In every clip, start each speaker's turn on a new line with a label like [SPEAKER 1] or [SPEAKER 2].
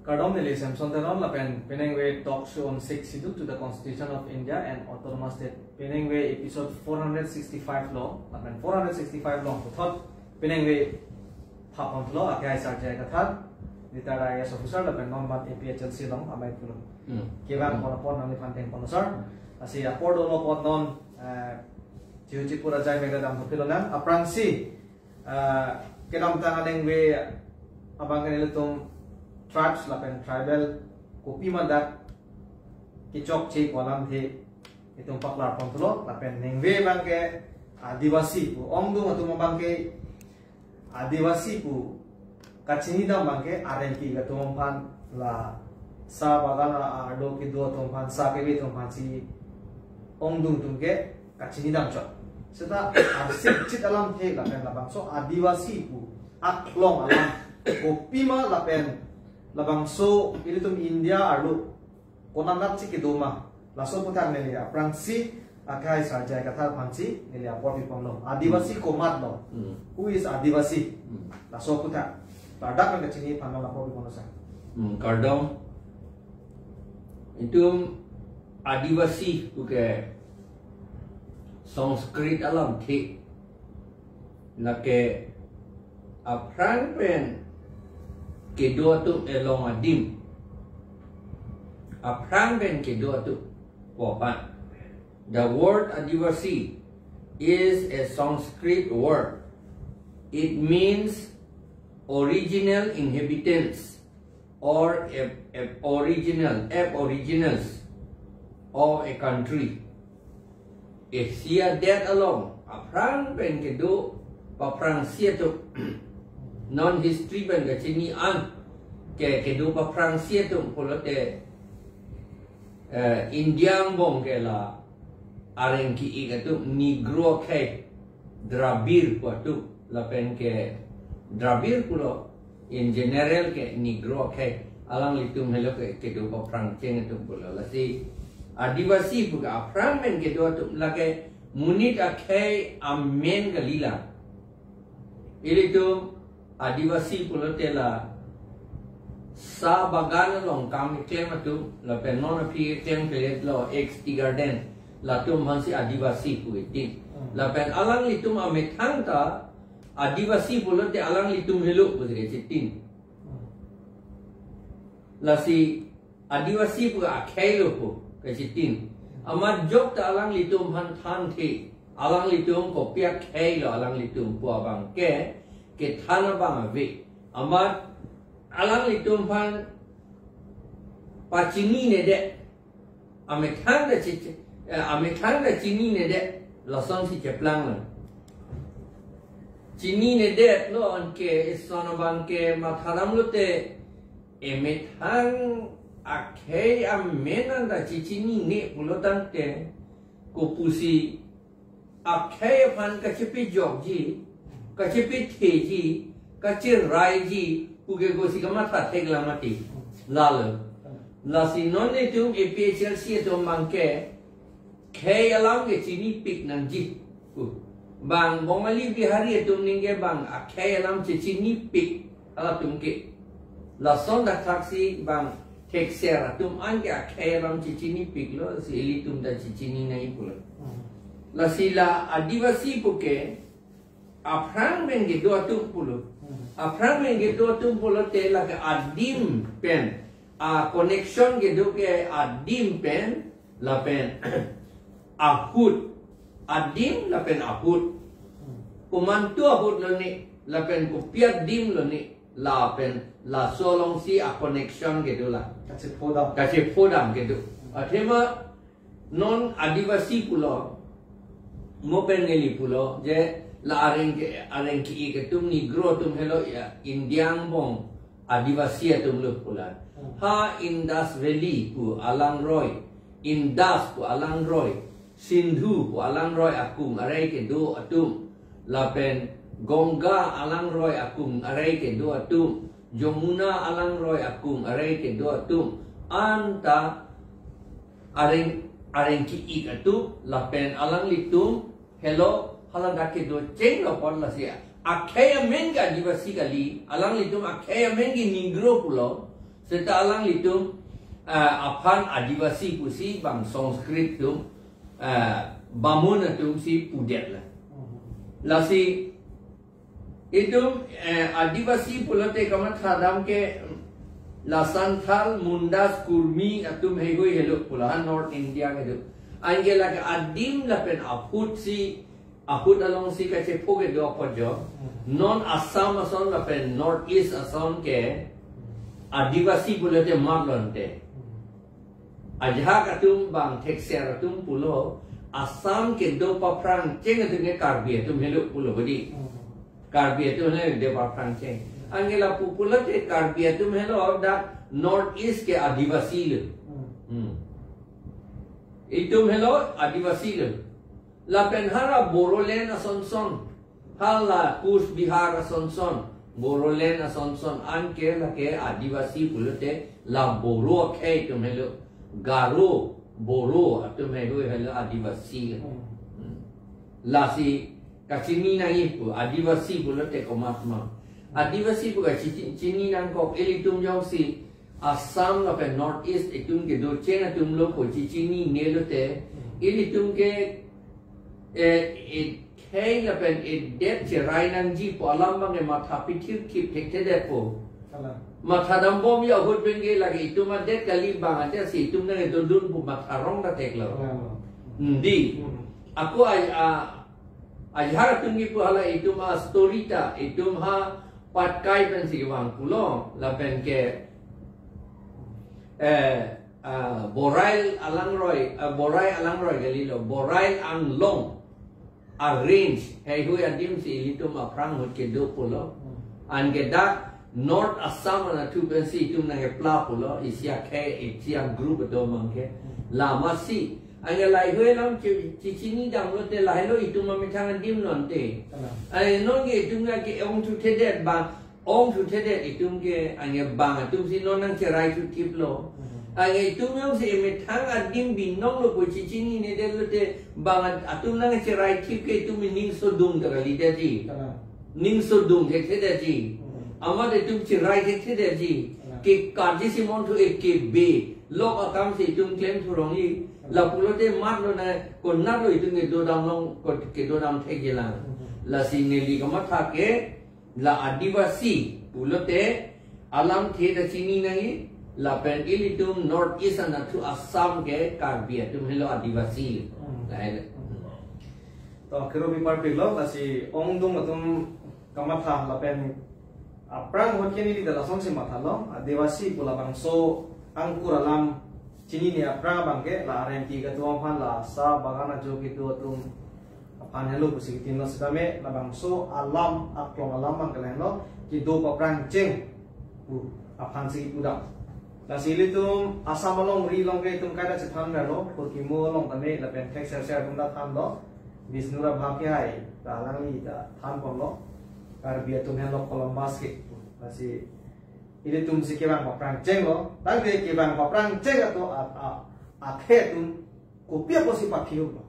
[SPEAKER 1] Cardomnelli Samson Tenon Lapen Penangway talk show on 6 schedule to the Constitution of India and Autonomous State Penangway episode 465 law Lapen 465 law thought Penangway Papon law Akai Sarjay Kathar Ditara IAS officer Lapen non-bat APHLC long Amay Pulo Kibang Ponapon Nami Panteng Ponosar Asi Apordo lo pot non Chihuchipura Jai Megadam Pilonan Aprangsi Kedam Tanganengwe Abangan Ilitum tribes lapen tribal kopi madak kicok cik walam the itu paklar kontrol lapen nengwe bangke adivasi pu omdung atau bangke adivasi pu kacini dam bangke arenki gatu mempan la sa bagana ado kido tumpan sa kebi tumpan si omdung tungke kacini dam cok serta arsip cit alam the lapen labang so adivasi pu aklong alam kopi ma lapen Labangso ilitum India alu konanat si kiduma laso putar nelia prangsi akai sarjai kathar panci nelia porpi pamlo adivasi komat lo who is adivasi laso putar pada kan kecini panlo la porpi pamlo sa
[SPEAKER 2] kardong itu adivasi buke Sanskrit alam thi lake apran pen kedua tu elong adim aprang ben kedua tu popan. The word adivasi is a Sanskrit word. It means original inhabitants or aboriginals of a country. If sia that along aprang ben kedua paprang sia tu non history ban ke sini an ke kedupa Pransia tu polote Indian bong ke la arengki i tu Negro ke Drabir ko tu lapen ke Drabir pulo in general ke Negro ke alang litum helo ke kedupa Pransia tu pulo la si adivasi buka aprang men kedua tu la ke munit akhe amen galila ili tu adivasi pulotela sa bagana long kami claim tu la penona pi claim ke lo ex garden la tum hansi adivasi puiti la pen alang litum amethang ta adivasi pulote alang litum helu pudre chitin la si adivasi pu akhailo pu ke chitin amar jok ta alang litum han than thi alang litum ko pia khailo alang litum pu abang ke thana bang ave amar alang litum pan pacini ne de amethang da chini ne de lason si cheplang la chini ne de lo an ke sona bang ke matharam lote emethang akhe amenan da chini ne pulotan te ko pusi akhe pan ka chepi jogji kacipi teji, kacir raiji, puge gosi kamata tegla mati, lalu, lasi non itu APHLC itu mangke, kaya alam ke cini pik nanji, bang bongali bihari itu ningge bang, kaya alam ke cini pik, alam tumke, lason dah taksi bang, tekser, tum ange kaya alam ke cini pik lo, si eli tum dah cini nai pula, lasi la adivasi puke. Aprang ben gitu atu puluh, aprang ben gitu atu puluh tela ke adim pen, connection gitu ke adim pen, la pen ahud, adim la pen ahud, kumantu ahud lo ni, la pen kupiat dim lo ni, la pen la solong si a connection gitu lah, kasih podam gitu, akhirnya non adivasi pulau, mo pen ngeli pulau, je la arengki ke tum Negro tum hello ya Indian bong adivasi tum lu pula ha Indus Valley pu Alang Roy Indus pu Alang Roy Sindhu pu Alang Roy akum arai ke do atum lapen Gongga Alang Roy akum arai ke do atum Jomuna Alang Roy akum arai ke do atum anta arengki atu lapen alang litum hello halang dake do ceng lo pon la sia akaya menga adivasi kali alang litum akaya mengi Negro pulo serta alang litum apan adivasi pusi bang Sanskrit tum bamun tum si pudet lah. Lasi itum adivasi pulote kamat hadam ke la Santhal, Mundas, Kurmi atum hegoi helok pulahan North India ke tu. Angela ke adim la pen aput along si kace poge do apojo. Non Assam ason la pen North East ason ke adivasi pulote marlonte. Ajha katum bang Texer atum pulo Assam ke do paprang ceng atum ke Karbi atum helok pulo badi. Karbi atum helok de paprang ceng. Angela pupulote Karbi atum helok da North East ke adivasi le. Itum helok adivasi le. La penhara Borolen asonson. Hala Kus Bihar asonson. Borolen asonson anke la ke adivasi pulote la Boro ke itum helok. Garo, Boro atum helok helok adivasi. La si kacini na ipu adivasi pulote komatma. Adivasi bukan cini nang kok elitum jauh si Assam la pen North East itum ke do cena tum lo ko cini nelote elitum ke kay la pen det cerai nang ji po alam bang e matha pitir kip tekte det po matha dam bom ya hot benge lagi itum det kali bang ate si itum nang do dun bu matha rong da tek lo di aku Ajhar tunggi pu hala itum storita itum ha patkai pen si wang pulo la pen ke borail alangroy galilo borail ang long arrange hey hu adim si itum aprang hot ke do pulo an ke da North Assam na tu pen si itum na ke pla pulo isya ke isya group do mangke lama si anga lai hu lam cini dang lo te lai lo itum ma mitang dim non te ai non ge itum ga ke ong tu te det bang ong tu te det itum ge anga bang tu si non nang cerai tu kip lo anga itum yong si mitang adim bin nong lo ko cini ne de lo te bang atum nang cerai kip ke itum ning so dung da li de ji ning so dung ke te de ji amade itum cerai ke de ji ke kaji si mon tu ek ke be lok akam si itum claim tu rong ni la pulote mat lo na ko nat lo itum ke do dam long ko ke do dam thek jelang la si neli ka matha ke la adivasi pulote alam the da chini nai la pen ilitum North East na tu Assam ke Karbi tum hello adivasi la
[SPEAKER 1] to kero bi par pilo la si ong dung atum kamatha la pen aprang hot ke ni da song si matha lo adivasi pula bangso angkur alam chini ni aprang bangke la RMT ka tuang phan la sa bagana jo ki tu tum apan hello pusi tin no sedame la bangso alam aklong alam bang kalen lo ki do paprang cheng pu apan si udak la sili tum asam long ri long ke tum kada chethan na lo ko ki mo long tane la pen thek ser tum da tham lo bisnura bhake hai ta lang li ta tham pon lo Karbi tum hello Columbus ke la si ini tum si kebang paprang ceng lo, tang de kebang paprang ceng atau athe tum kopia posi pakhiu lo,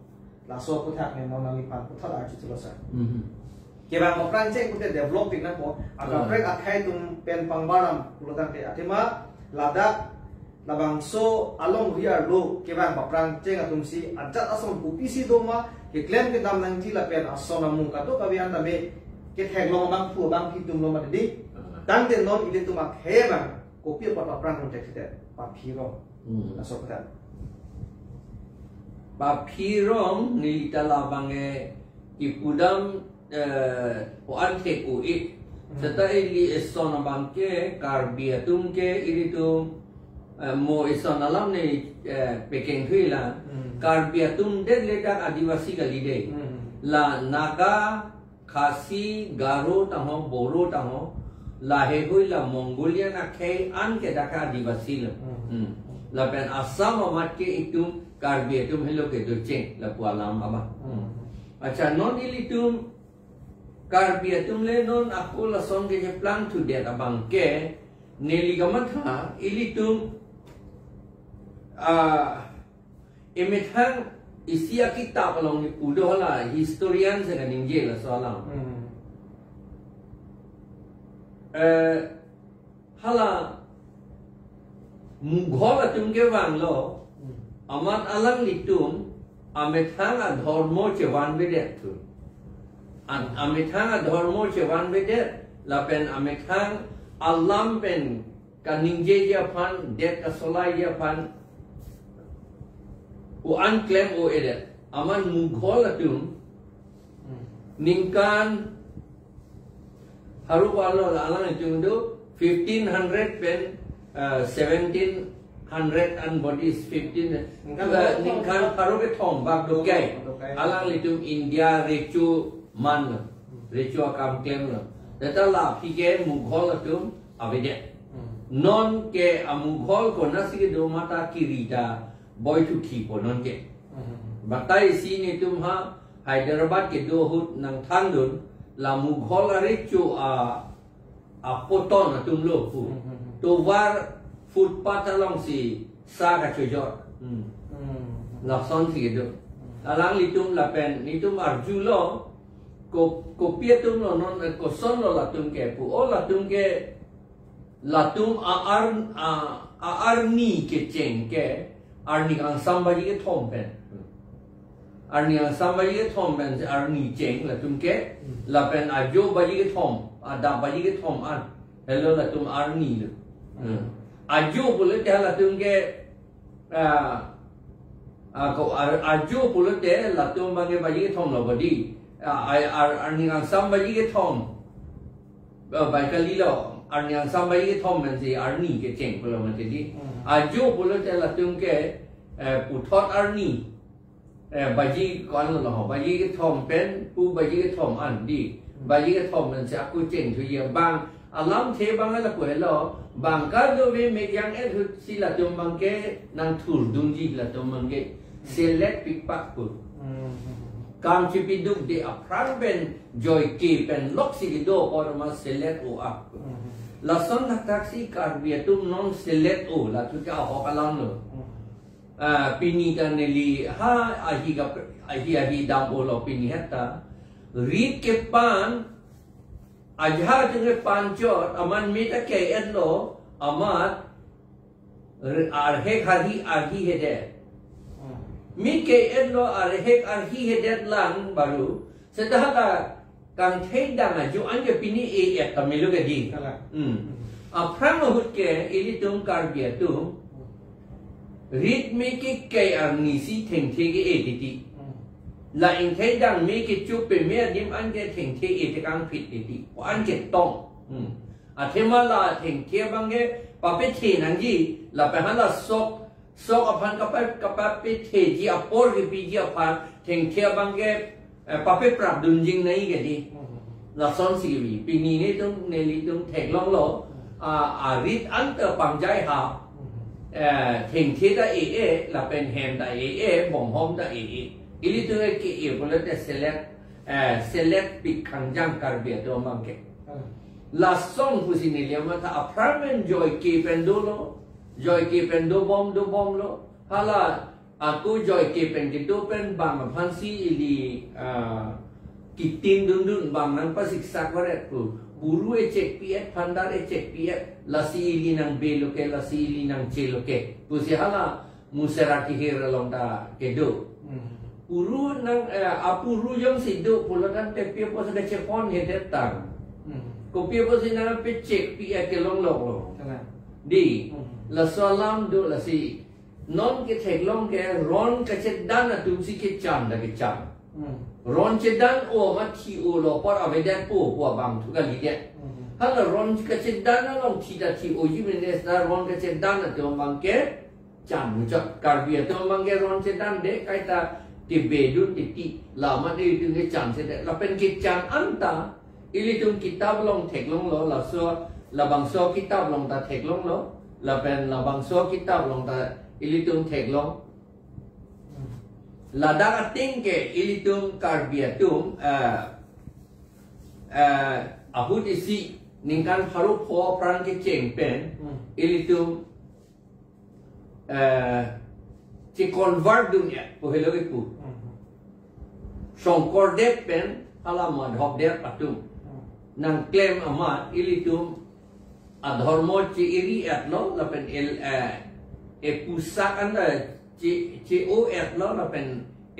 [SPEAKER 1] laso puthak ne monang ipan puthak aji celosai. Kebang paprang ceng puthak develop pikna po, agak prek athe tum pen pangbaram pulutan te atima ladak labang so along riar lo kebang paprang ceng atum si ajat asom kopi si doma ke claim ke dam nang jila pen asona mung kato kabian tabe ke thek lo bang pu bang hitum lo madi dan den non ile tumak hebang kopi apa perang kontek kita papiro asok kita
[SPEAKER 2] papiro ni tala bange ipudam o ante ko it serta ili esona bangke Karbi atum ke ili tu mo esona lam ni pekeng thuila Karbi atum de ledak adivasi kali de la Naga Khasi Garo taho Boro taho la hegoi la Mongolia na kay an ke daka adivasi la pen Assam amat ke itum Karbi itum hello ke do cheng la pualam aba acha non ilitum Karbi itum le non aku la song ke plan to det abang ke neli gamatha ilitum emethang isia kitab along ni udo la historian se ningje la soalam hala mughol atum ke wang lo amat alang litum amethang a dharmo chewan bedet tu an amethang a dharmo chewan bedet la pen amethang alam pen kaningje ja phan det kasolai ja phan u an claim o edet aman mughol atum ningkan haru walo alang litum do 1500 pen 1700 and bodies 15 ningkan haru ke thom bak do kai alang litum India rechu man rechu akam claim lo data la phike mughol atum avede non ke mughol ko nasike do mata kirita boy to keep non ke batai si ni tum ha Hyderabad ke do hut nang thandun la mughol rechu a poton atum lo pu to war footpath along si sa ka chojot la son si do alang litum la pen nitum arju lo ko pia tum lo non ko son lo la tum ke pu o la tum ke la tum arni ke cheng ke arni ang sambaji ke thom pen arni ang sambaji ke thom pen arni cheng la tum ke la pen ajo baji ke thom ada baji ke thom an hello la tum arni lo ajo boleh dah la tum ke ko ajo boleh dah la tum bagi baji ke thom lo badi arni ang sambaji ke thom bai kali lo arni ang sambaji ke thom men si arni ke cheng pula man jadi ajo boleh dah la tum ke puthot arni baji kon lo baji ke thom pen pu baji ke thom an di baji ke thom men si aku cheng tu ye bang alam the bang la ko hello bang ka do we me yang et si la tum bang ke nang thur dung ji la tum bang ke select pick pak pu kam chi pi duk de apran ben joy ke pen lok si do or ma select o up la son tak taksi kar bia tum non select o la tu cha ho kalam lo pini tan li ha ahi dam o lo pini hata read ke pan ajha jenge panchot aman meta ke edlo amat arhe arhi hede mi ke edlo arhe arhi hede lang baru sedahata kan thedang aju anje pini e et tamilu ke di aprang hut ke ili tum kar bia tum read me ke arni si theng the ke editi la in thế đằng mi cái chụp về mi điểm anh cái thành thế thì càng fit thì anh cái tông thế mà là thành thế bằng cái bà biết thế năng gì là phải hắn là sốc ở phần các bạn biết thế gì ở por cái bị gì ở phần thành thế bằng cái bà biết pram đun jing này cái gì là son gì vì pini này tung này lý tung thành long lỗ read anh từ bằng trái hào thành thế đã là bên hem đã bồng hôm đã ili tu ke e boleh te select pick kanjang karbia do mangke la song pusini liya mata apartment joy ke pendolo joy ke pendo bom lo hala aku joy ke pendito pen bang phansi ili kitin dun bang nang pasiksa kore ku buru e check piet phandar e check piet lasi ili nang be loke lasi ili nang che loke pusi hala muserati hera londa ke do Puru nang apuru yang sidu puluhan tepia pos ada cepon hedet tang. Kopi pos ina pe cek pia ke long lo. Di la salam do la si non ke thek long ke ron ke cedan atum si ke chan da ke chan. Ron cedan o ma thi o lo por avedan po bang tu kali dia. Hal ron ke cedan long thi da thi o jimenes da ron ke cedan atum bang ke chan mucak karbia tu bang ke ron cedan de kaita Tibedun titi lama ni itu ke chan sedek lapen ke chan anta ili tum kitab long thek long lo la so la bang so kitab long ta thek long lo lapen la bang so kitab long ta ili tum thek long la da ting ke ili tum karbia tum ahut isi ningkan haru pho pran ke cheng pen ili tum ci convert dunia pohelo ke pu songkor dep pen alaman hop dep atum nang claim amat ili tum adhormo ci iri atlo la pen pusat anda COF แล้วเราเป็น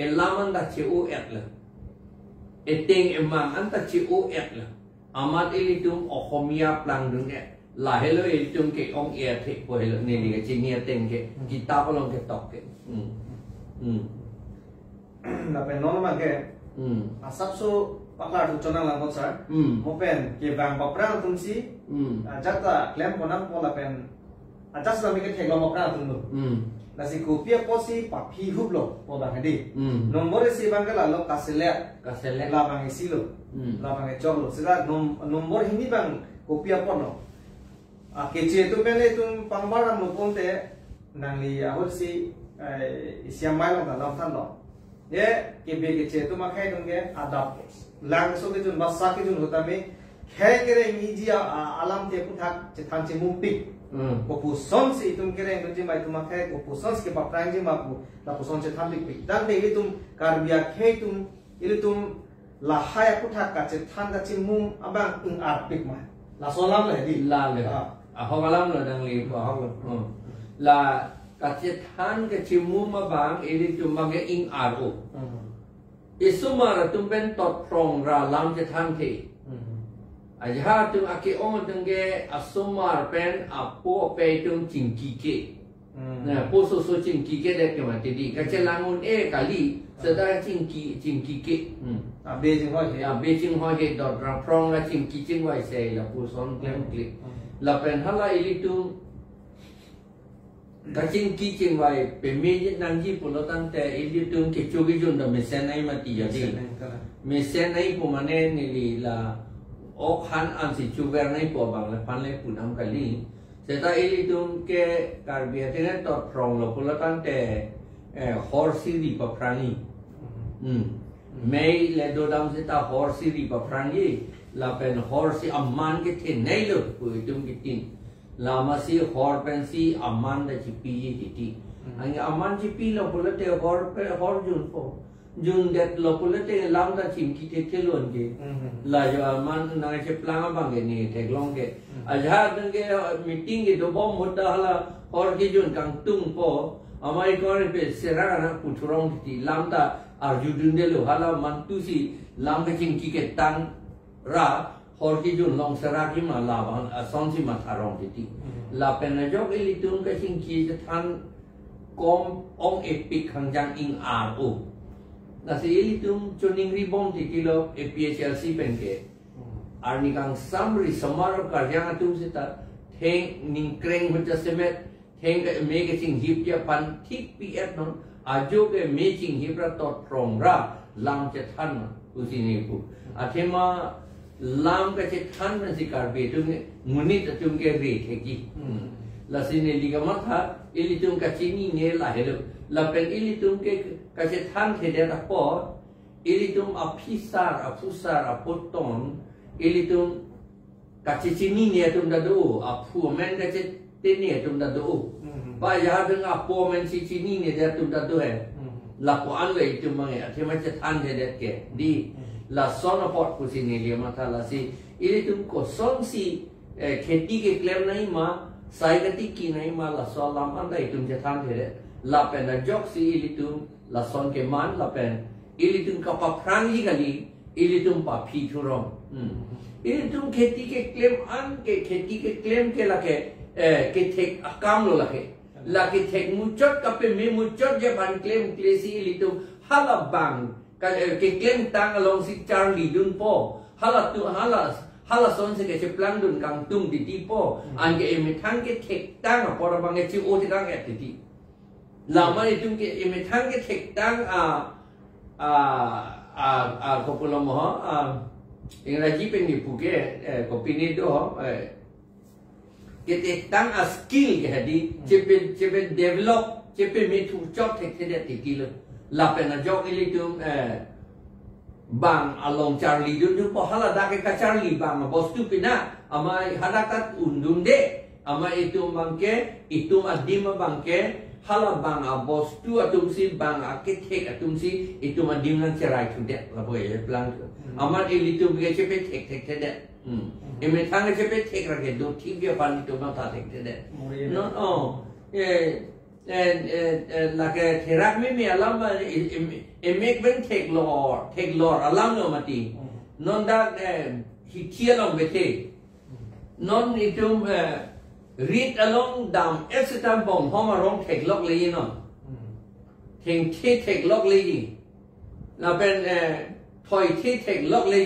[SPEAKER 2] elam anda COF เลยting emang anda COF เลยamat ilitum okhomia plang dungke lahelo ilitum ke ong air thik pohelo ni liga cinia ting ke kita kolong ke tok ke
[SPEAKER 1] na pen non ma ke asap so paklar tu chona lang sir mo pen ke bang baprang tum si jata klem konam pola pen ajas la mi ke thek lo mo pra tum lo nasi kopia posi papi hub lo po bang di nomor si bang la lo kasele la bang isi lo la bang chok lo sira nomor hini bang kopia pon lo ke che tu pele tum pangbaram lo ponte nang li ahot si isiamai lo da lam tan lo ye ke be ke che tu ma khai dong ke adap lang so ke jun basa ke jun hota me khai kere ngi alam te puthak che than che mum pik ko son si tum kere ngi mai tum khai ko son ke pa prang ji ma pu la son che than pik dan de tum karbia khai tum tum la haya puthak ka che than da che mum abang ing ar pik ma la so lam le di
[SPEAKER 2] la le ho lam lo dang li ho ho la kacethan ke cimu mabang ini cuma ke ing aro. Isumara tumpen tot prong ra lam cethan te. Aja tung aki ong tung ke asumar pen apo pe tung cingki ke. Nah, poso cingki ke dek mati di kacelangun kali sedar cingki ke.
[SPEAKER 1] Abe
[SPEAKER 2] jing hoi he dot ra prong ra cingki jing wai se la puson klem klik. La pen hala ili tung kacing kicing wai pemijit nangji pulo tante ili tung kecugi jun da mesen ai mati jadi mesen ai pumane nili la okhan ansi chuver nai po bang la pan le punam kali seta ili tung ke karbia tene tot prong lo pulo tante horsi di paprangi mei le do dam seta horsi di paprangi la pen horsi amman ke the nei lo pu tung kitin lama si hor pensi aman da cipi titi ang aman cipi lo pulate hor jun det lo pulate lam da chimki te telon ge la jo aman na che planga bange ni te glong ge aja dang ge meeting ge do bom modda hala hor ge jun kang tung po amai kor pe sera na puturong titi lam da arjudun de lo hala man tu si lam da chimki ke tang ra hor ki jun long sera ki ma la ban son si ma tharong ti la pen na jok ili tung ka sing kiจะทัน kom ong epic khang jang ing ro na si ili tung chuning ri bom ti kilo APHLC pen ke arni kang samri samaro karyang tung sita theng ning kreng hocha semet theng ke me ke sing hip ya pan thik pf non ajo ke me sing hip ra tot from ra lamจะทันusini pu athema lam ka che than na si kar be tung nguni ta tung ke re the ki la sine liga ma tha ili tung ka chini ne la helo la pen ili tung ke ka che than the de ta po ili tung aphisar apusar apoton ili tung ka che chini ne tung da do aphu men ka che te ne tung da do ba ya deng apo men si chini ne da tung da do hai la ko an le tung ma ya the ma che than de de ke di la sona pot kusini liya mata la si ili tum ko son si खेती के क्लेम नहीं मा साइगति की नहीं मा la so lam anda itum jathan there la pen na jok si ili tum la son ke man la pen ili tum ka pa prang ji gali ili tum pa phi thurong ili tum खेती के claim an ke खेती के क्लेम के la ke thek akam lo la ke thek muchot ka pe me muchot je ban claim klesi ili tum hala bang ke claim tang along si Charlie dun po hala son se ke plang dun kang tung ti po an ke emi thang ke thek tang por bang ke chi o ti tang et ti la ma ni tung ke emi thang ke thek tang ko pulo mo ingraji pen ni puke ko pini do ke thek tang a skill ke hadi chepe develop chepe me thu chok thek the ti ki lo la pena jok ili tum bang along Charlie dun po hala da ke ka Charlie bang bos tu pina amai halakat undum de amai itum bangke itum adim bangke hala bang bos tu atum si bang akithek atum si itum adim nan cerai tu de la boy plan amat ili tum ke chepe thek de eme thang chepe thek ra ke do thik ge pan tu ma ta thek de no lagi terak me alam emek ben take lor alam no mati non dak hitia long bete non itum read along dam esetam bom homa rong take lok le no thing take lok le la ben thoi take lok le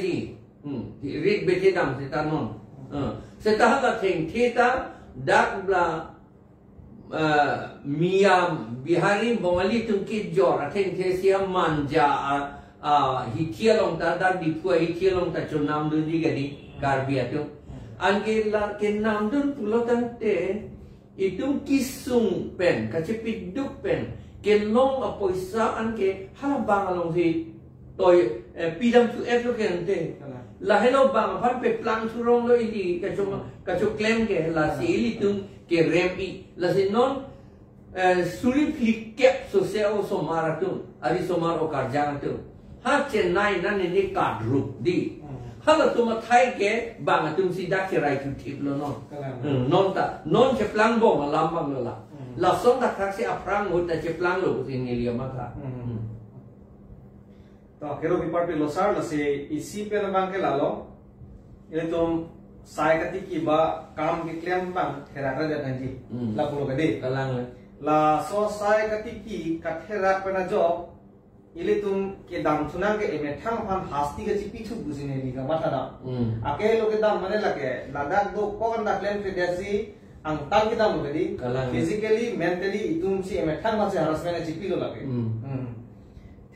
[SPEAKER 2] read bete dam seta non seta la thing ta dak bla miam bihari bongali tungkit jor atheng thesia manja hitia long ta dak dipua hitia long ta chunam dun di gadi karbia tu anke la ke nam dun pulotan te itung kisung pen kachipit duk pen ke long apoisa anke halabang along si toy pidam tu eflo ken te la hello bang phan pe plang surong lo idi kachuk klem ke la si ilitung ke rempi la si non suri flikep sosial somara tu ari somar o karjang tu ha chennai nan ni kadrup di hala tu ma thai ke bang tu si dak chirai tu tip lo non ta non che plang bong alam bang lo la song dak thak si aprang mo ta che plang lo si ni liam ma tha
[SPEAKER 1] तो केरो विपार पे लोसार लसे इसी पे न बांके लालो ये तुम सायकती की बा काम के क्लेम बांग ठेरा कर जाता जी ला पुरो कदे
[SPEAKER 2] kalang
[SPEAKER 1] ला सो सायकती की कठेरा पे न जो इले तुम के दाम सुना के एमे ठंग फान हास्ती के चिपी छु बुझिने नी का माथा दा आके लोग के दाम मने लगे लादाक दो कोन दा क्लेम के देसी ang tang kita mo kadi physically mentally itum si एमे ठंग मा से हरासमेंट चिपी लो लगे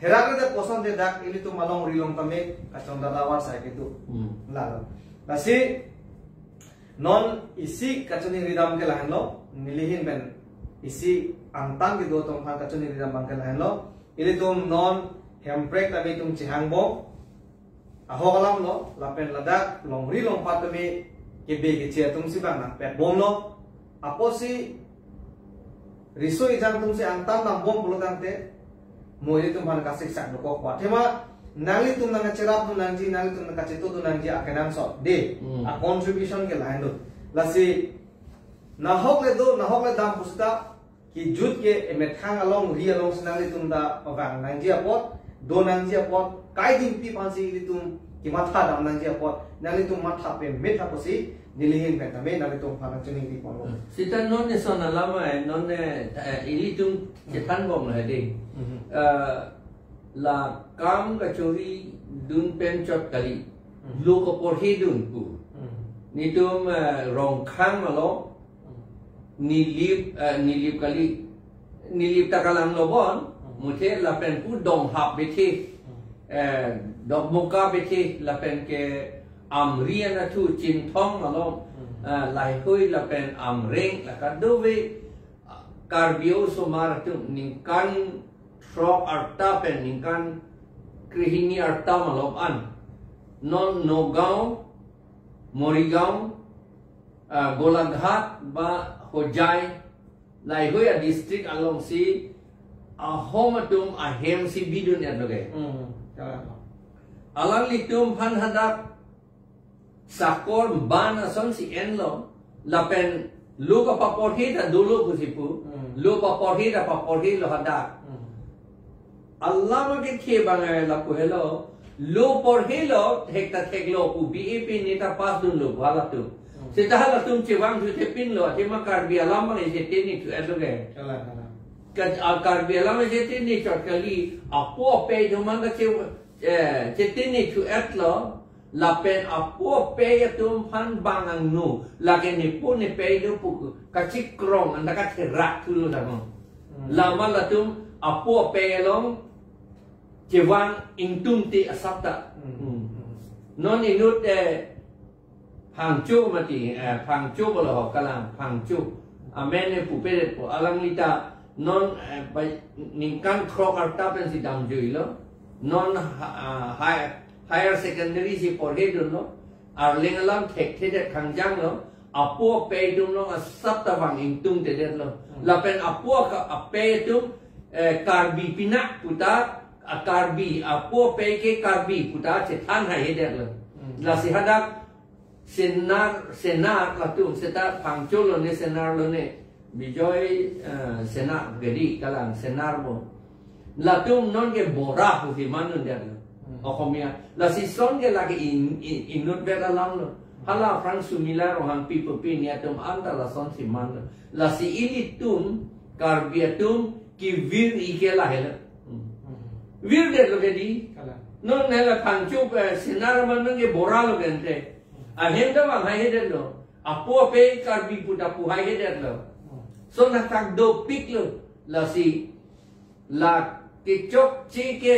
[SPEAKER 1] Heraga de poson de dak ili tu malong rilong kami kacang dalawar saya gitu lalu kasi non isi kacang ridam ke lahan lo milihin ben isi antang gitu tu mah kacang ridam bang ke lahan lo ili tu non handbrake tapi tu cihang bo aho kalam lo lapen ladak long rilong pat kami kebe kecil tu si bang nak pet bom lo apa si riso ijang tu si antang nam bom puluh tante Moje tu mana kasih sak doko kuat. Tema nali tu nang cerap tu nangji nali tu nang kaceto tu nangji akenan so de a contribution ke lain tu. Lasi nahok le dam pusta ki jut ke emethang along ri along nali tu nda pawang nangji apot do nangji apot kai din pi pansi li tu ki matha dam nangji apot nali tu matha pe metha posi nilihin pe tame nali tu phana chuni di pon.
[SPEAKER 2] Sitan non ne son alama non ne ili tu jetan bom la de. La kam kachori dun pen chot kali lu ko por he dun pu ni tum rong khang malo ni lip kali ni lip takalang lo bon muthe la pen pu dong hap bethe dok moka bethe la pen ke amria na thu chin thong malo lai hoi la pen amreng la ka do ve karbio somar tu ningkan Frog arta pen ningkan krihini arta malop an non Nogao Morigao Golaghat ba Hojai lai hoya district along si ahomatum ahem si bidun ya loge alang litum phan hadak sakor ban ason si enlo lapen lu ka papor hita dulu kusipu lu papor hita lo hadak Allah makin khe bangai la ko hello lo por hello hekta theklo pu BAP neta pas dun lo bala tu seta hala tum chewang thu thepin lo te ma kar bi alam ma je te ni tu eloge ka kar bi alam je te ni chot kali apo pe jo man ka che te ni tu etlo la pen apo pe tum phan bangang nu la ke ni pu ni pe do pu ka chi krong anda ka therak tu lo da la ma la tum apo pe long Jewang ingtung ti asapta non inut phangchu mati phangchu bolo kalam phangchu amen ne pupere po alang lita non ningkan krok arta pen si dam joilo non higher secondary si porhe dun lo arling alam thek the khangjang lo apo pe dum lo asapta bang ingtung te det lo lapen apo ka ape tum karbi pinak puta akarbi apo peke karbi puta che than hai der lo la si hadak senar la tu seta phangcho lo ne senar lo ne Bijoy senak gedi kalang senar mo. Latum non ke bora pu fi manun dia. Okomia. La si son ke lagi inut bela lang lo. Hala Frank Sumila rohang people pin ya tum anta la son si man. La si ili tum karbiatum ki vir ike la hela. Vir de lo gedi. Non nela pangchup senar manun ke bora lo gente. Ahenda bang hai de lo. Apo pe karbi puta pu hai de lo. So natak do pik lo la si la ke chok chi ke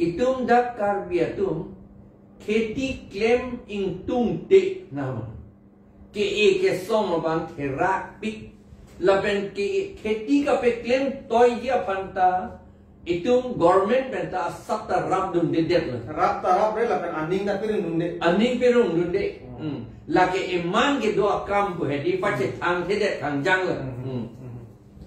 [SPEAKER 2] itum dak karbiatum खेती claim ing tung te nama ke e ke som bang therak pik laben ke खेती ka pe claim toy ya panta itum government benta sabta rab dum de det la
[SPEAKER 1] rab ta rab re laben aning da pirung dum de
[SPEAKER 2] aning pirung dum de la ke iman ke do kam bu hedi pache thang the de thang jang la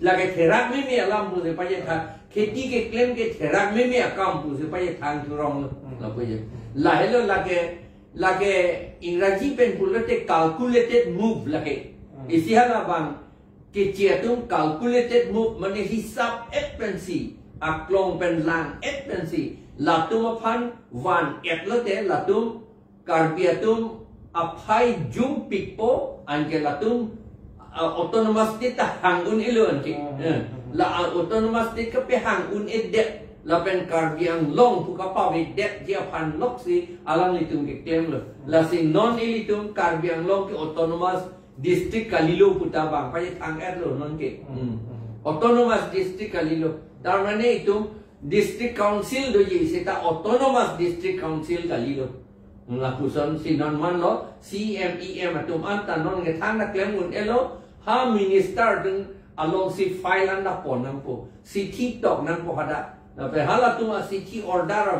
[SPEAKER 2] la ke therak me me alam bu de pache thang खेती के क्लेम के therak me me akam bu se pache thang thurong la pache la hello lage इंग्रजी पेन पुलते calculated move lage isi hala bang ke chiatum calculated move mane hisab expensi aklong pen lang expensi latum aphan one etlote latum karbiatum aphai jum pikpo anke latum autonomous data hangun ilon ki la autonomous data pe hangun edde la pen karbiang long pu ka pa we det dia phan lok si alang litum ke claim lo la si non ilitum karbiang long ke autonomous district kalilo puta bang pa thang at lo non ke autonomous district kalilo tar mane itum district council do ye seta autonomous district council kalilo la puson si non man lo CMEM atum anta non ke thang na claim un elo ha minister ding along si file anda pon nam po si TikTok nam po hada na pe hala tu si ti order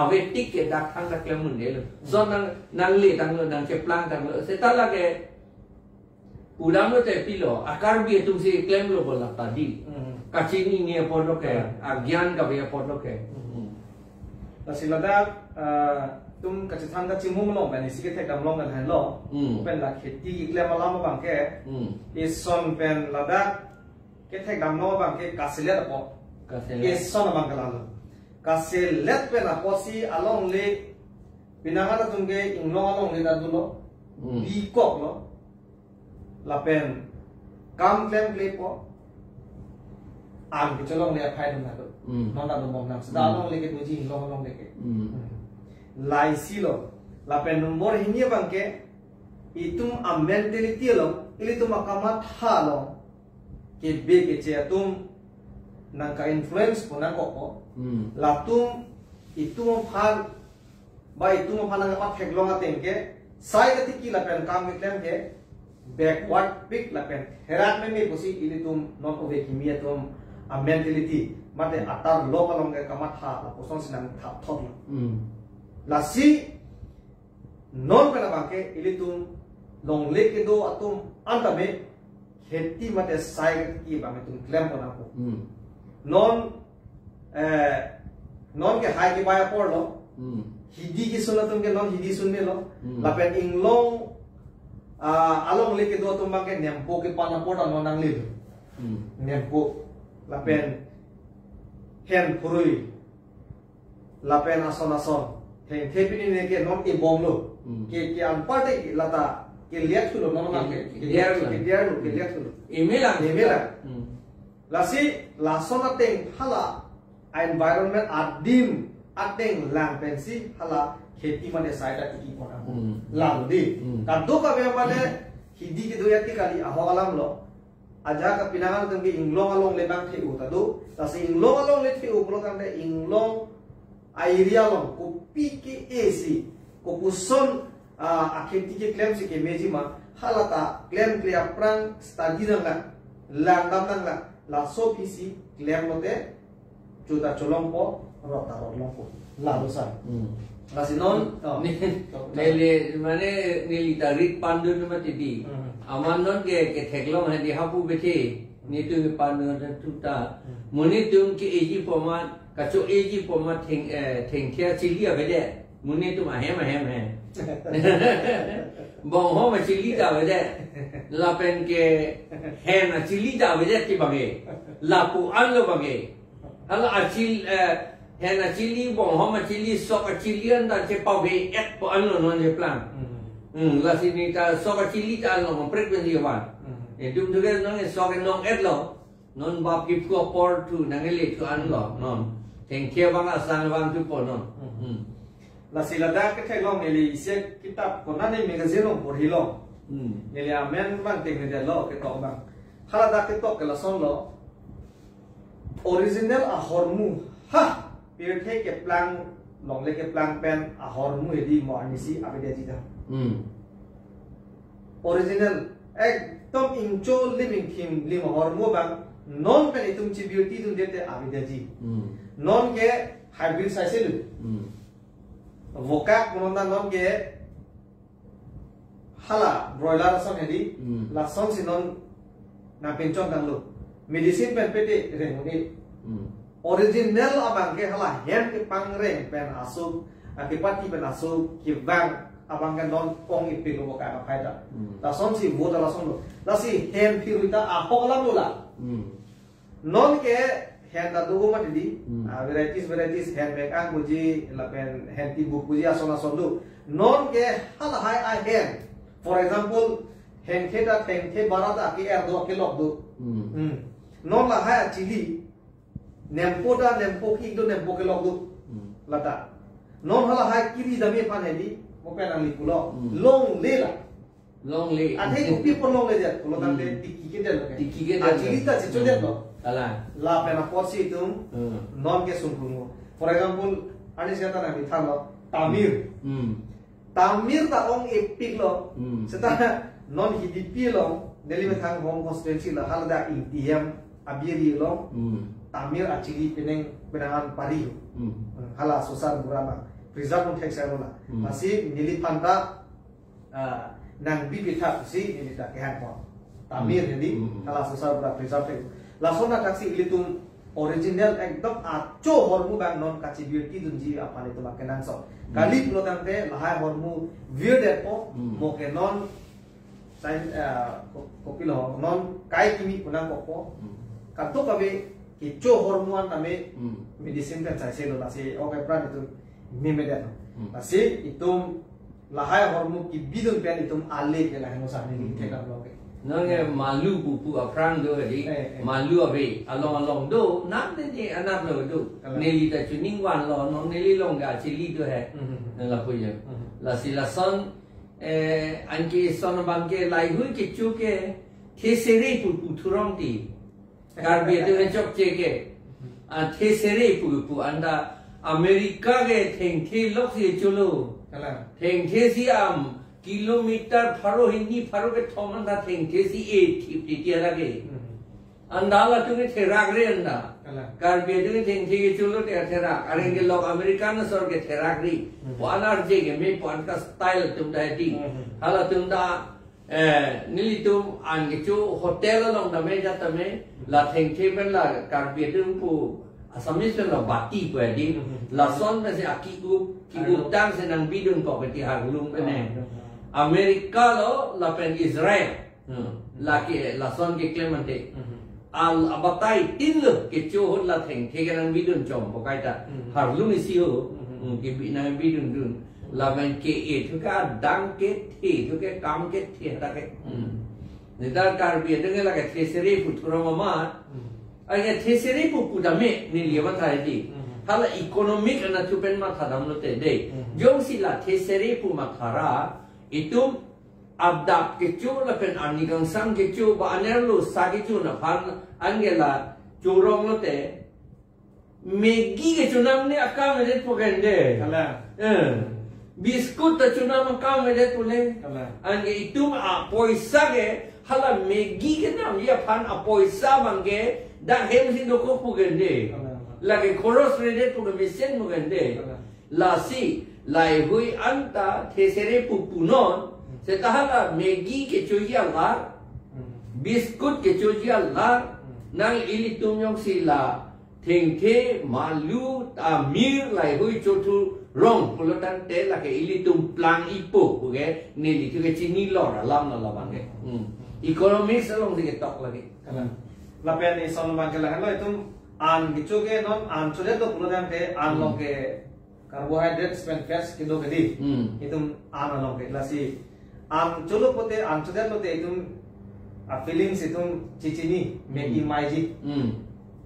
[SPEAKER 2] ave ticket dak thang dak lem mun le so nang le dang nang ke plan dang se ta la ke udam lo te pilo akar bi tu si claim lo bola tadi kachini ni por lo ke agyan ka be por lo ke
[SPEAKER 1] la silada tum kachithang da chimum long ba ni si ke thek dam long kan lo pen la kheti ki claim alam bang ke is son pen lada ke thek dam no bang ke kasile da po Kesona bangkalalo. Kasi let pe na posi along le pinangala tungge inglong along le dadulo bikok lo lapen kam claim le po ang kicholong le apai dum nado non dado mom nam sada along le ke tuji inglong along le ke lai silo lapen number hinia bangke itum a mentality lo ilitum akamat halo ke be ke che atum nang ka influence po nang ko latum itu mo phan ba itu mo phan nang pa pheklong aten ke sai ati ki la pen kam mitlem ke backward pick la pen herat me me posi ini tum not ove kimia tum a mentality mate atar lo kalong ke kamat ha la poson sinang thap thok la si non pe la banke ini tum long le ke do atum anta me kheti mate sai ki ba me tum claim bona ko non ke hai ke baya por lo hidi ki sunna tum ke non hidi sunne lo lapen inglong along le ke do tum bang ke nempo ke pana por non nang le nempo lapen hen purui lapen ason hen thepini ne ke non ke bom lo ke an parte lata ke liat sulo non ke liat sulo imela lasi lasona teng hala environment adim ateng lang pensi hala kheti mane saida tiki pona lam di kado ka be mane hidi ki doyati kali aholam lo aja ka pinangan tengki inglong along le bang theu tadu lasi inglong along le theu bro kan de inglong area long ko piki ac ko puson akheti ke claim si ke mejima halata claim clear prang study nang lang dam nang la so pisi claim lote chuta cholompo rota rolompo la dosa la sinon
[SPEAKER 2] nele mane nili tarik pandu mati di aman non ke theklong hadi hapu bete ni tu pandu tuta muni tum ke eji poma kacho eji poma theng thea chili abede muni tum ahem bong ho ma chili da vede la pen ke hen a chili da vede ti bage la pu an lo bage hala a chil hen a chili bong ho ma chili sok a chili an da che pau be et po an lo non je plan la sini ta sok a chili ta lo ma frequency wan e dum tu ke non e sok e non et lo non bab ki pu por tu nang le tu an lo non theng ke bang a san bang tu po non
[SPEAKER 1] la silada ke thai long neli ise kitab kona ni magazine long por hilong neli amen bang tek ni lo ke to bang khala da ke to ke la son lo original a hormu ha pir the ke plang long le ke plang pen a hormu hedi mo ani si abe de ji da original ek tom incho living thim lim hormu bang non pen itum chi beauty dun dete abe de ji non ke hybrid size vokak mononda non ke hala broiler son hedi la son sinon na penchon dang lo medicine pen pete remuni original abang ke hala hen ke pang reng pen asu akipati pen asu ki bang abang ke non kong ipi lo vokak apai da la son si voda la son lo la si hen piruita a holam lo la non ke hand da dugo ma di varieties hand bag ang buji la pen hand ti book buji asona sondu non ke hal hai I hand for example hand theta theng the barada ki er do ke lok du non la hai chili nempo da nempo ki do nempo ke lok du lata non hal hai kiri da me pan hedi mo pen ali pulo long le la
[SPEAKER 2] long le
[SPEAKER 1] athe ko people long le ja pulo tam de tikki ke de chili ta chicho de lo la pena porsi tum non ke sungkungu for example ani siata na mithalo tamir da ong epik lo seta non hidipi lo deli methang home constituency la halda intm abiri lo tamir achili penangan pari hala susar burama preserve tek sarola masih nili panta nang bibitha si nili ta kehan ko tamir jadi hala susar bura preserve lasona taksi ilitum original ekdom acho hormu bang non kachi beauty dunji apa ni tumak kenan so kali pulo tante lahai hormu view depo mo ke non sain kopi lo non kai kimi kunang kopo kato kabe kicho hormuan tame medicine kan sai selo nasi oke pran itu mimeden nasi itum lahai hormu ki bidun pen itum ale ke lahai musani ni tekam lo ke
[SPEAKER 2] nang malu bupu aprang do di malu abe along do nak de anak lo do neli ta chuning wan lo no neli long ga chili do hai la puya la silason anki son bang ke lai hui ke chu ke thesere pu thurong ti kar be de chok che ke a thesere pu anda america ke theng the lok se chulo theng the si am kilometer pharo hindi pharo ke thoman da theng the si e ti tiara ke andala tu ke therak re anda kar be tu theng the ke chulo te therak are ke lok american sor ke therak ri wanar je ke me pon ka style tum dai ti hala tum da nili tum an ke chu hotel long da me ja ta me la theng the ben la kar be tu pu asamis la bati pu di la son me se aki ku tang se nang bidun ko ke ti har lum ne Amerika lo la pen Israel la ke la son ke clemente al abatai tin lo ke cho la theng the ke nang bidun chom ko kai ta har lu ni si ho ke bi na bidun dun la pen ke e thu ka dang ke the thu ke kam ke the ta ke ne da kar bi de la ke thesere pu thuro ma ai ke thesere pu da me ni liwa tha di hala economic na tu pen ma thadam lo te de jong si la thesere pu ma thara itu abdap kecu la pen anigang sang kecu ba anerlu sa kecu na phan angela churong lo te megi kecu nam ne akam le pogende
[SPEAKER 1] kala
[SPEAKER 2] biskut ta chunam akam le pule ange itu a poisa ge hala megi ke nam ya phan a poisa bangge da hem sin do ko pogende la ke khoros re to ge sen pogende la si lai hui anta thesere pupunon setahala megi ke choya lar biskut ke choya lar nang ili tumyong sila thengthe malu tamir lai hui chotu rong pulo tante la ke ilitum plang ipo oke nili tu ke cini lor alam na laban ke economics along di tok lagi
[SPEAKER 1] lapen ison bang ke lahan lo itu an gitu ke non an sudah tu pulo tante an lo ke carbohydrate spent fats kilo ke di itu an lo ke lasi an cholo pote an sudah pote itu feelings itu cicini megi maiji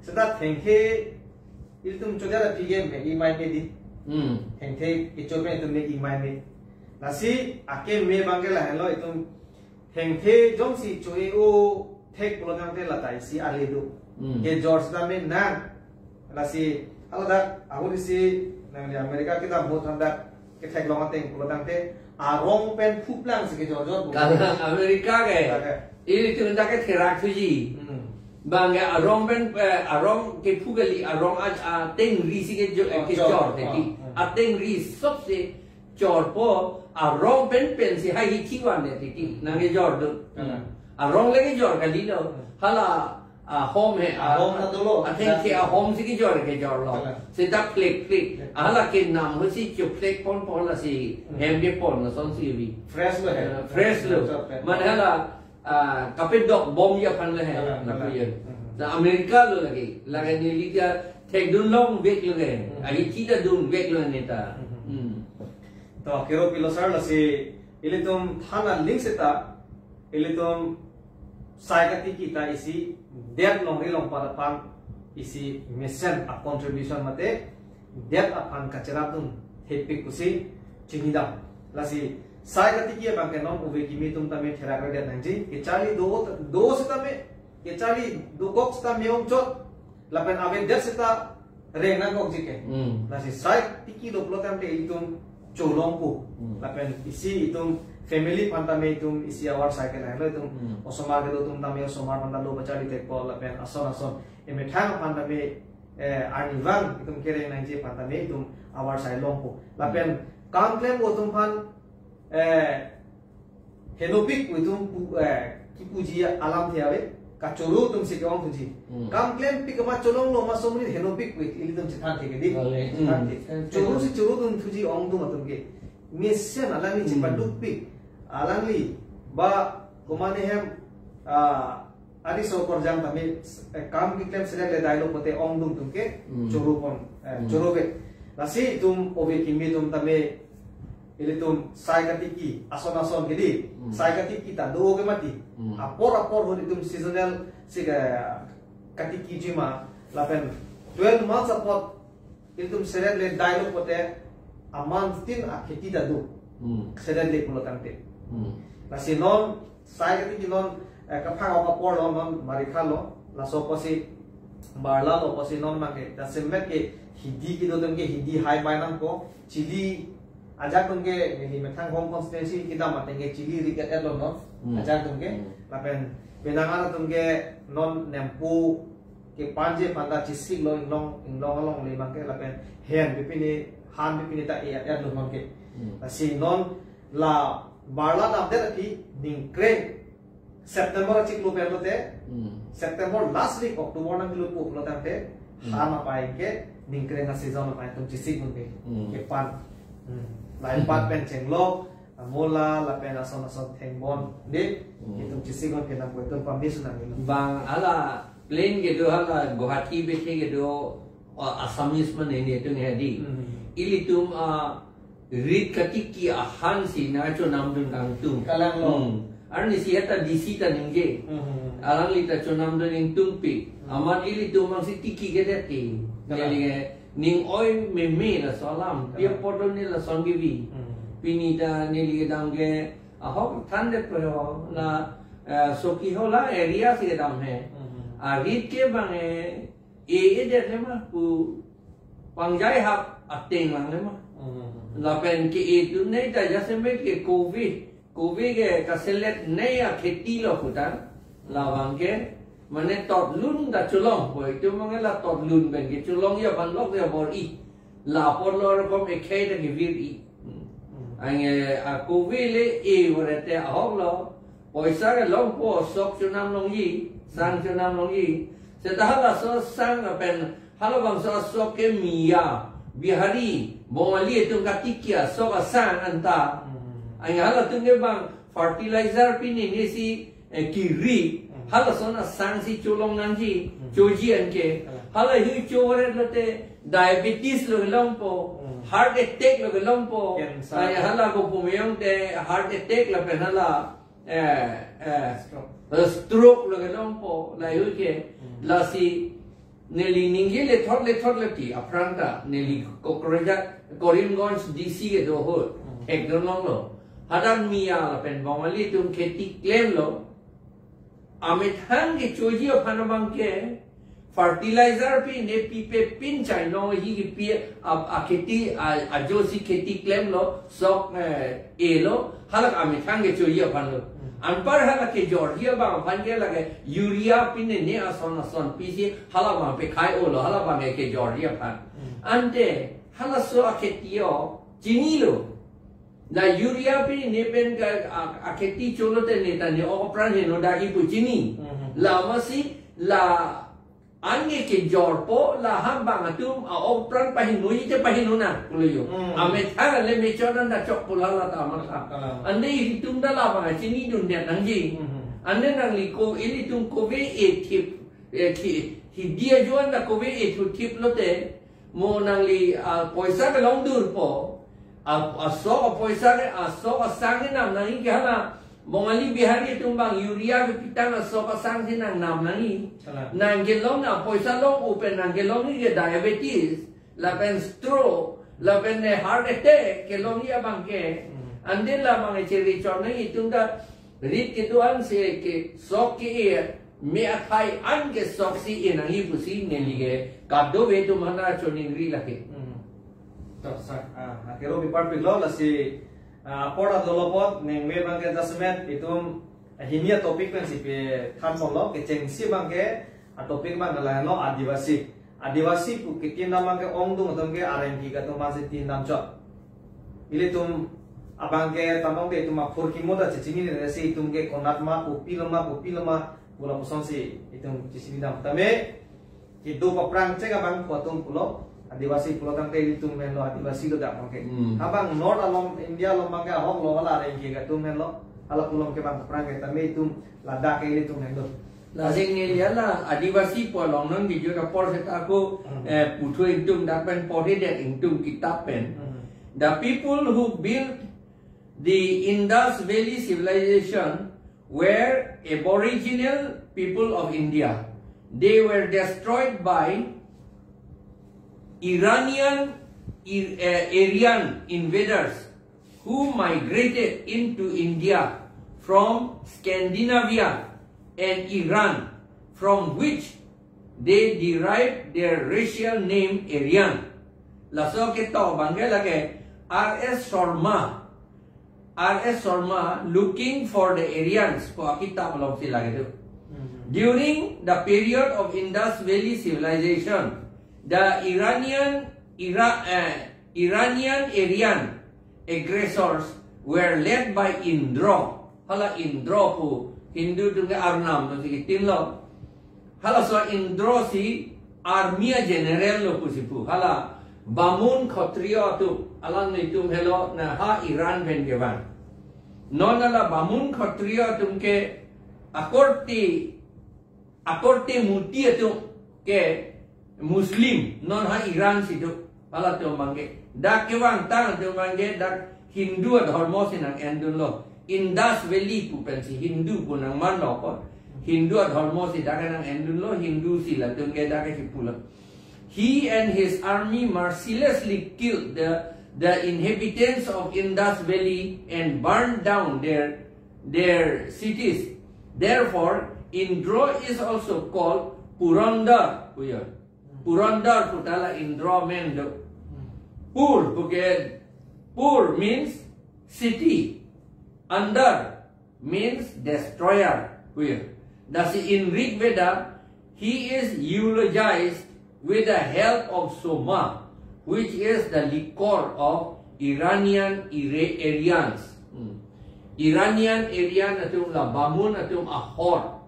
[SPEAKER 1] setelah tengke itu sudah pige megi mai di tengke itu itu megi mai nasi ake me bangkela hello itu tengke jong si cuy o tek pulau tangte latai si aledo ke George dame nang nasi kalau dah aku di si nang di Amerika kita buat hendak ke tek longan teng pulau tangte arong pen puplang si ke George
[SPEAKER 2] karena Amerika ke ini tu hendak ke terak tuji bangga arong pen arong ke pugali arong aja teng risi ke George tadi ateng ris sop se George po arong pen si hai hikiwan ne tadi nang ke George arong lagi George kali lo hala home
[SPEAKER 1] home na dulu
[SPEAKER 2] ateng ke home si ke George lo sedap klik hala ke nam ho si klik pon la si hem ke pon son si vi
[SPEAKER 1] fresh lo
[SPEAKER 2] man hala kapit dok bom ya pan le na Amerika lo lagi ni liga tek dun long wek lo ge ai kita dun wek lo neta
[SPEAKER 1] to kero pilosar la si ilitum thana link seta ilitum saikati kita isi debt long ri long para pan isi mission a contribution mate debt apan kachara dun hepi kusi chinidam la si साइकती की बांके नॉन उवे की में तुम तमे ठहरा कर देना जी के चाली दो से तमे के चाली दो कॉक्स ता मेओं चोट लपन आवे दर से ता रेंगना कॉक जी के लासी साइकती की लोग लोग तमे तुम चोलों को लपन इसी तुम फैमिली पंता में तुम इसी आवार साइकिल है लो तुम ओसमार के दो तुम तमे ओसमार पंता लो बचाली टेक पॉल लपन असोन ए में ठांग पंता में आर्नी वांग तुम केरे नाइजे पंता में तुम आवार साइलों को लपन काम क्लेम वो तुम fun henopik itu kipuji alam tiawe kacuru tum si kawang tuji kam klaim pik ma colong lo ma somri henopik ili tum chitan thike di curu si curu tum tuji ong tum atum ke mission alangi chipanduk pik alangi ba kumane hem adi so korjam tami kam ki klaim sele le dialog pote ong tum ke curu pon curu be lasi tum obe kimi tum tame ili tum saikatiki ason gedi saikatiki ta do ke mati apor hori tum seasonal siga katiki jima lapen 12 months apot ili tum seret le dialog pote a month tin a kheti da do seret le pulo tante lasi non saikatiki non kapha ka por non marikha lo la so posi barla lo posi non ma ke da semet ke hindi ki do tum ke hindi high by nam ko chili ajak tungke ini metang home constituency kita matenge cili riket elon no ajak tungke lapen benangara tungke non nempu ke panje panda cisik lo inglong le bangke lapen hen bipini han bipini ta elon no ke si non la barla update ati dingkre September chik lo pelote September last week October nang lo po lo tante han apai ke dingkre na season apai tum cisik tungke ke pan lain pat pen cenglok mola la pen ason tengbon de itu cisigon kena buat permission nang
[SPEAKER 2] bang ala plane gitu hala Guwahati bete gitu Assamese man ini itu ngedi ili tum rit katiki ahan si na cho nam dun kang tum
[SPEAKER 1] kalang lo
[SPEAKER 2] arni si eta DC ta ningge alang li ta cho nam dun ing tumpi aman ili tum mang si tiki gedeti jadi ning oi me la salam dia podon ni la songivi pinita ni li dangge ahok thande pero na soki hola area si dam hai rit ke bange e de ma pu pangjai hap ateng lang ma la pen ke e tu nei ta jasme ke covid ke kaselet nei a kheti lo kutan la bangke mane tot lun da chulong boy tu mangela tot lun ben ke chulong ya ban lok ya bor I la por lor kom e khay de vir I ange a covid le e worete a hok lo poisa ke long po sok chunam long yi sang chunam long yi se ta la so sang pen halo bang so sok ke mia bihari Bongali itu katikia so asang anta. Ang hala tu ke bang fertilizer pini ni si kiri. Hala sona sang si colong nanti cojian ke. Hala hu coret lote diabetes lo lompo, heart attack lo lompo. Ay hala ko pumiyong te heart attack la penala stroke lo lompo la hu ke la si neli ningi le thot le ti apranta neli kokroja Korimgons DC ke do ho ek do long lo hadan mia la pen bangali tum kheti claim lo amit hang ke choji phanabang ke fertilizer pi ne pi pe pin chai no hi ki pi a kheti a josi kheti claim lo sok e lo halak amit hang ke choji phan lo anpar halak ke Georgia bang phan ke lage urea pi ne ason pi si halak bang pe khai o lo halak bang ke Georgia phan ante hala so aketio jinilo la urea pi ne pen ka aketi cholo te ne ta ne o pran he no da ki pu jini la masi la ange ke jorpo la hamba ngatum a o pran pa hinu ite pa hinu na kulo ame thara le me chodan da chok pula la ta ma ka ande hitum da la ba jini dun ne nangji ande nang li ko ili tum ko ve e tip hi dia joan da ko ve e tu tip lo te mo nang li poisa ke long dur po so poisa ke so sang nam nang ke hala mongali bihari tumbang urea ke pitang so sang nang nam nang ke long na poisa long open nang ke long ni diabetes la pen stroke la pen heart attack ke long ya bang ke ande la bang cheri chon nang itunda rit ke duan se ke so ke me athai an ke soksi e nang hi pusi ne lige kaddo ve tu mana choning ri lake
[SPEAKER 1] to sa akero bi part piglo la si pora dolopot neng me bang ke dasmet itum himia topic pen si pe tham lo ke chengsi bang ke a topic bang la no adivasi pu kitin nam bang ke ong dung dong ke rmp ka to ma se tin nam chot ile tum abang ke tamong de tum phur ki moda chini ne se tum ke konat ma pu piloma pula pusong si itong cisinidam tame itu paprang cega bang potong pulau adivasi pulau tang teh itu menlo adivasi lo dak mangke abang nor alom India lo mangke hok lo ala rengki ga tu menlo ala pulau ke bang paprang ke tame itu lada ke itu menlo
[SPEAKER 2] lazing ni la adivasi polong nang di juga por set aku putu itu dak pen pore dek itu kitab pen the people who built the Indus Valley civilization were aboriginal people of India. They were destroyed by Aryan invaders who migrated into India from Scandinavia and Iran, from which they derived their racial name Aryan. Laso ke to bangela ke R.S. Sharma looking for the Aryans for kitab long sila gitu. During the period of Indus Valley civilization, the Iranian Aryan aggressors were led by Indro. Hala Indro po Hindu tu ke Arnam tu si tinlo. Hala so Indro si armia general lo po si po. Hala Bamun Khatriya tu alang itu hello na ha Iran pen keban. Non ala Bamun Khatriya tu ke akorti muti tu ke Muslim non ha Iran si tu ala tu mangge. Dak kewang tang tu mangge dak Hindu dharma sinang endun lo. Indus Valley pu pen si Hindu pu nang man lo ko. Hindu dharma si dak nang endun lo Hindu si la tu ke dak si pula. He and his army mercilessly killed the inhabitants of Indus Valley and burned down their cities. Therefore, Indro is also called Purandar. Purandar putala Indro mendo. Pur means city. Andar means destroyer. Thus in Rig Veda, he is eulogized with the help of Soma, which is the liquor of Iranian Aryans. Iranian Aryan atum la Bamun atum ahor.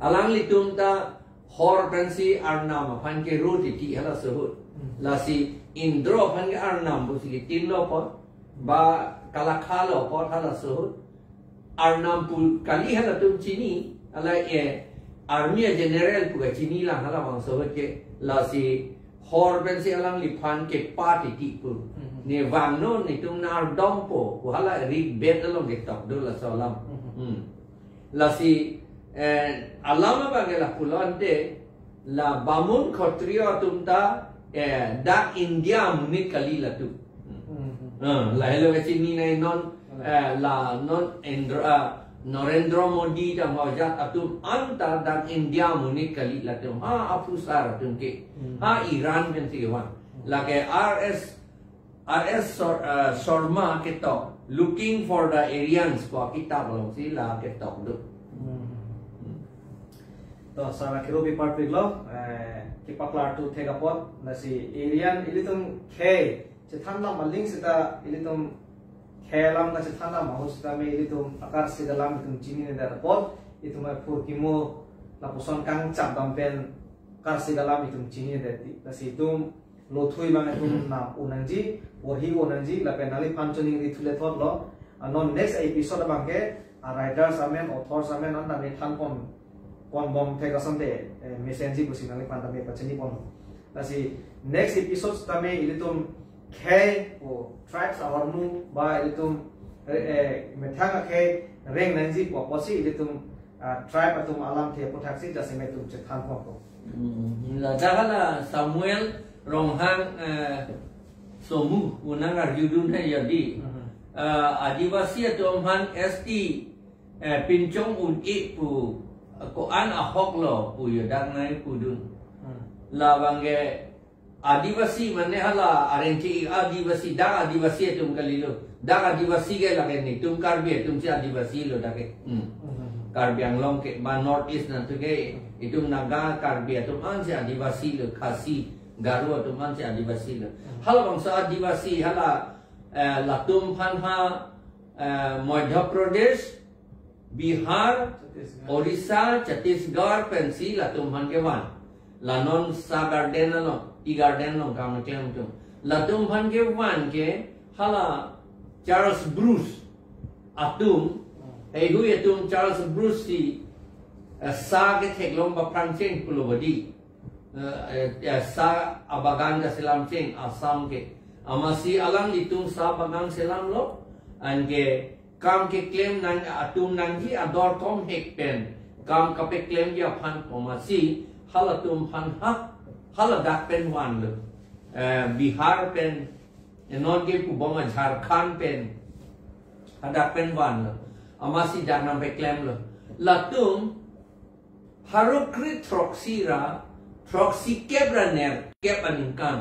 [SPEAKER 2] Alang litum ta hor pensi arnama pan ke roti ti hala suhut. là si Indro phan cái Arnam bu si tin lo po ba Kalakha lo po tha la so Arnam pu kali hala tum chini ala army general pu ga chini la hala bang so ke la si hor ben si alang li phan ke party ti pu ne wang no ni tum nar dom po ku hala ri bet along ke tok do la so lam la si alama ba ke la pulon de la bamun khotrio tum ta da India munit kali la tu la hello ke chini nai non la non Narendra Modi da maujat atum anta dan India munit kali la tu ha apusar tum ke ha Iran kan si wan la ke RS Sharma ke to looking for the Aryans ko kitab lo si la ke to do
[SPEAKER 1] to sana kilo bi part lo kipaklar tu thega pot na si Aryan ilitum khe che thanla maling sita ilitum khelam na che thanla mahusita me ilitum akar sidalam tum chini ne da pot itum phur kimo la poson kang chap dam pen kar sidalam itum chini de na si tum lothui bang itum na unanji ohi unanji la penali panchoning ri thule thot lo non next episode bang ke writers amen authors amen on na than pon bom thega samde messenger busi nali pandame pachani pon lasi next episode tame ilitum khe o tribes awarmu ba ilitum methanga khe reng nanji po posi ilitum tribe atum alam the pothaksi jasime tum che than pon ko
[SPEAKER 2] la dagala Samuel ronghang somu unanga yudun he yadi adivasi atum han st pinchong un e pu ko an ahok lo pu yodang nai pu dun la bange adivasi mane hala arenti adivasi da adivasi tum kalilo da adivasi ke lage ni tum karbi tum si adivasi lo dake karbiang long ke ba north east na tu ke itum naga karbi tum an si adivasi lo khasi garu tum an si adivasi lo hala bang sa adivasi hala latum phan ha Madhya Pradesh Bihar Odisha Chhattisgarh pensi la tum han ke wan la non sa garden lo I garden lo kam klem tum la tum han ke wan ke hala Charles Bruce atum ei hu atum Charles Bruce si sa ke thek lom ba pranchen kulobadi sa abagan ka selam cheng Assam ke amasi alang itum sa bagang selam lo an ke kam ke claim nan atum nan ji ador kom hek pen kam ka pe claim ya phan komasi halatum phan ha hala dak pen wan le Bihar pen non ge ku boma Jharkhand pen ada pen wan le amasi dak nam pe claim le latum harukri troxira troxi kebraner kepaninkan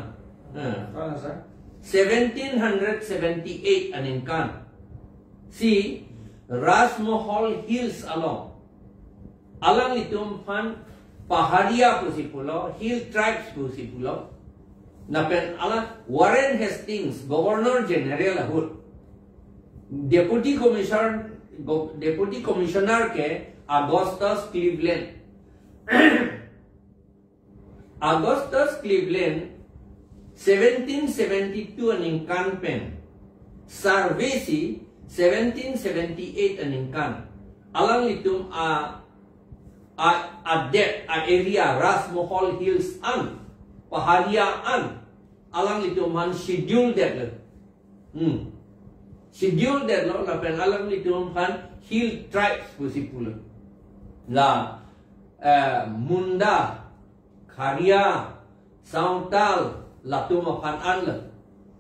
[SPEAKER 2] 1778 aninkan see Rasmohol Hills along itum fan pahadia pusipulo hill tribes pusipulo napen ala Warren Hastings Governor General ahut Deputy Commissioner ke Augustus Cleveland Augustus Cleveland 1772 aninkan pen Sarvesi 1778 aninkan alang litum a area Rasmohol Hills an paharia an alang litum han schedule that schedule that lo la pen alang litum han hill tribes pusipula la Munda Kharia Sauntal latum aphan an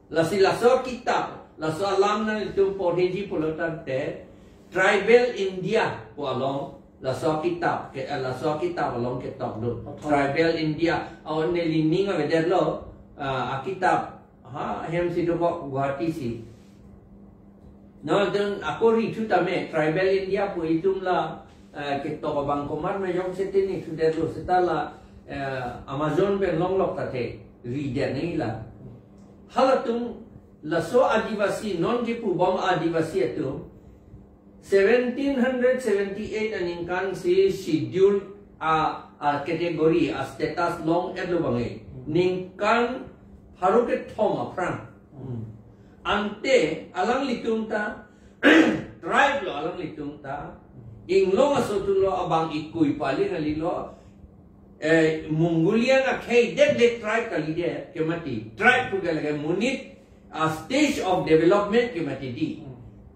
[SPEAKER 2] la silaso kitab la so alam na itum poheji polotan te tribal India po along la so kitab ke la so kitab along ke tok do tribal India aw ne lining ave der lo a kitab ha hem si do ko Guwahati si no den akori tu tame tribal India po itum la ke tok bang komar me jong setini tu der lo setala Amazon pe long lok ta the reader nei la halatum laso adivasi non jipu bom adivasi itu 1778 aninkan si schedule a category a status long edo bangai ningkan haruke thoma prang ante alang litung ta tribe lo alang litung ta inglong asotulo abang ikui paling alilo Mongolia na kay dead tribe kali dia kemati tribe tu kala munit a stage of development kemati di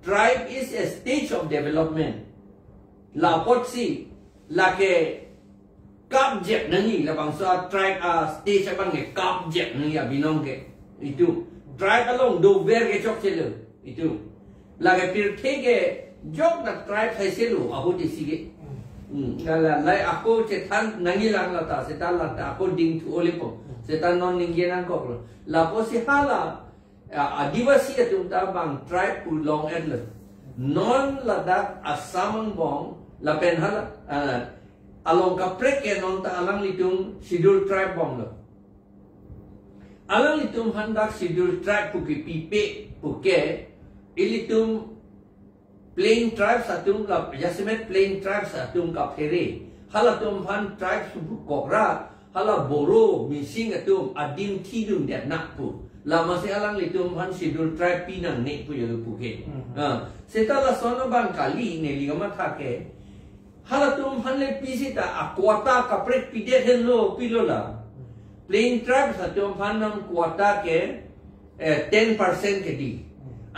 [SPEAKER 2] tribe is a stage of development la potsi la ke kap jek nani la bangsa tribe a stage abang ke kap jek nani abinong ke itu tribe along do ver ke chok chelo itu la ke pir ke jok na tribe sai selo aho di sige Ngala lai aku cetan nangi lang lata setan lata aku ding tu olipo setan non ninggian kok lo lapo si hala adivasi itu bang tribe pulong endless non ladak asamang bong lapen hala along kaprek ke non ta alang litung schedule tribe bong lo alang litung handak schedule tribe puki pipe puke ilitung plain tribes atum ka jasmet plain tribes atum ka phere hala tum han tribes bu kokra hala boro missing atum adim tidum dia nakpu la masih alang litum han sidul tribe pinang ne pu yo pu ke setala sono bang kali ne ligama thake hala tum han le pisita akwata ka prek pide hello pilola plain tribes atum han nam kwata ke 10% ke di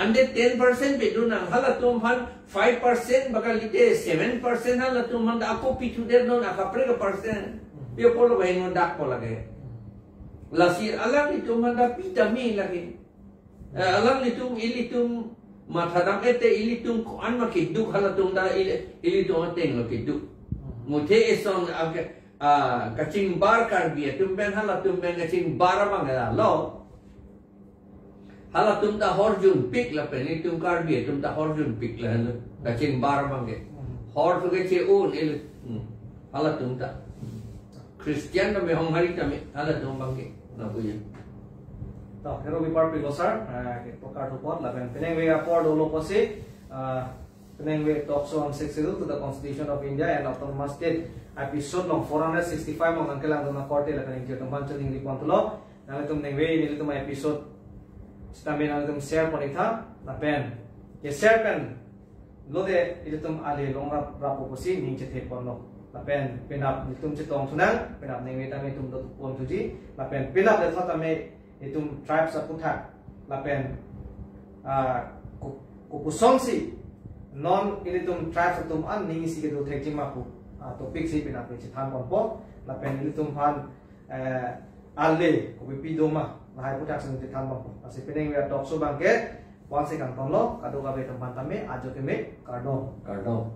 [SPEAKER 2] ande 10% bedu nang hala tum han 5% bakal ite 7% hala tum han ako pitu der non akapre ka percent yo polo ba ino dak po lagi lasir alam itu man da pita mi lagi alam itu ilitum mathadam ete ilitum ko an makiduk hala tum da ilitum ateng lo kiduk muthe eson kaching bar kar bi tum ben hala tum ben kaching bar mangala lo hala tum ta horjun pik la pen tum kar bi tum ta horjun pik la kaching bar mange hor tu ke che un il hala tum ta Christian na me hong hari ta me hala tum bange na puya
[SPEAKER 1] to hero bi par pi sir ke pokar to pot la pen peneng we apor dolo posi peneng we talks on 60 to the Constitution of India and Autonomous State episode long 465 long angkelang na korte la peneng jetom banching ripon tulo na tum neng we ni tum episode Stamina tum share ponita na pen ye share pen lode ilitum ale longra rapo posi ning chethe ponno la pen penap ilitum chetong sunang penap ning weta me tum dot pon tuji la pen penap le thata me itum tribes aputha la pen kupusongsi non ilitum tribes tum an ning si ke do thekji mapu topic si penap che than pon po la pen ilitum phan ale ko pidoma Mahai putak sing titan mo. Kasi pining we talk so bangke, once kan tonlo, kado ka be tempat tame, ajo keme, kardo.